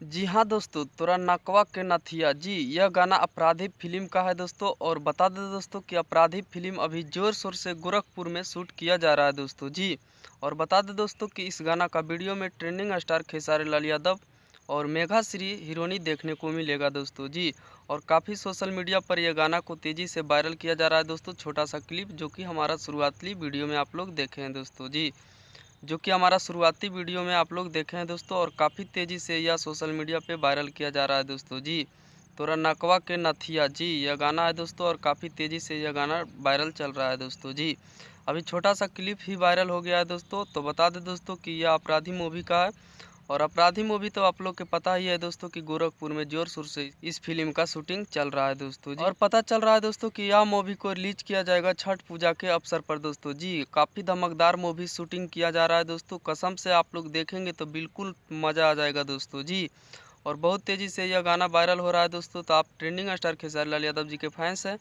जी हाँ दोस्तों, तोरा नकवा के नथिया जी, यह गाना अपराधी फिल्म का है दोस्तों। और बता दें दोस्तों कि अपराधी फिल्म अभी जोर शोर से गोरखपुर में शूट किया जा रहा है दोस्तों जी। और बता दें दोस्तों कि इस गाना का वीडियो में ट्रेंडिंग स्टार खेसारी लाल यादव और मेघा श्री हीरोइनी देखने को मिलेगा दोस्तों जी। और काफ़ी सोशल मीडिया पर यह गाना को तेज़ी से वायरल किया जा रहा है दोस्तों। छोटा सा क्लिप जो कि हमारा शुरुआती वीडियो में आप लोग देखे हैं दोस्तों जी, जो कि हमारा शुरुआती वीडियो में आप लोग देखे हैं दोस्तों। और काफ़ी तेज़ी से यह सोशल मीडिया पे वायरल किया जा रहा है दोस्तों जी। तोरा नकवा के नथिया जी, यह गाना है दोस्तों और काफ़ी तेज़ी से यह गाना वायरल चल रहा है दोस्तों जी। अभी छोटा सा क्लिप ही वायरल हो गया है दोस्तों। तो बता दें दोस्तों कि यह अपराधी मूवी का है। और अपराधी मूवी तो आप लोग के पता ही है दोस्तों कि गोरखपुर में जोर शोर से इस फिल्म का शूटिंग चल रहा है दोस्तों जी। और पता चल रहा है दोस्तों कि यह मूवी को रिलीज किया जाएगा छठ पूजा के अवसर पर दोस्तों जी। काफ़ी धमकदार मूवी शूटिंग किया जा रहा है दोस्तों, कसम से आप लोग देखेंगे तो बिल्कुल मज़ा आ जाएगा दोस्तों जी। और बहुत तेज़ी से यह गाना वायरल हो रहा है दोस्तों। तो आप ट्रेंडिंग स्टार खेसारी लाल यादव जी के फैंस हैं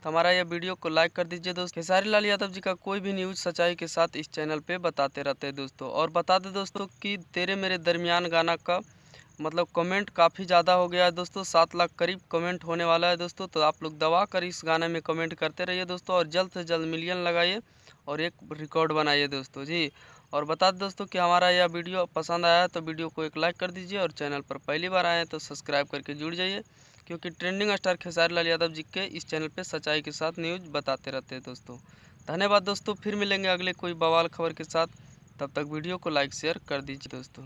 तो हमारा यह वीडियो को लाइक कर दीजिए दोस्तों। खेसारी लाल यादव जी का कोई भी न्यूज़ सच्चाई के साथ इस चैनल पे बताते रहते हैं दोस्तों। और बता दें दोस्तों कि तेरे मेरे दरमियान गाना का मतलब कमेंट काफ़ी ज़्यादा हो गया है दोस्तों, 7 लाख करीब कमेंट होने वाला है दोस्तों। तो आप लोग दबा कर इस गाने में कमेंट करते रहिए दोस्तों और जल्द से जल्द मिलियन लगाइए और एक रिकॉर्ड बनाइए दोस्तों जी। और बता दें दोस्तों कि हमारा यह वीडियो पसंद आया है तो वीडियो को एक लाइक कर दीजिए और चैनल पर पहली बार आए हैं तो सब्सक्राइब करके जुड़ जाइए, क्योंकि ट्रेंडिंग स्टार खेसारी लाल यादव जी के इस चैनल पे सच्चाई के साथ न्यूज़ बताते रहते हैं दोस्तों। धन्यवाद दोस्तों, फिर मिलेंगे अगले कोई बवाल खबर के साथ। तब तक वीडियो को लाइक शेयर कर दीजिए दोस्तों।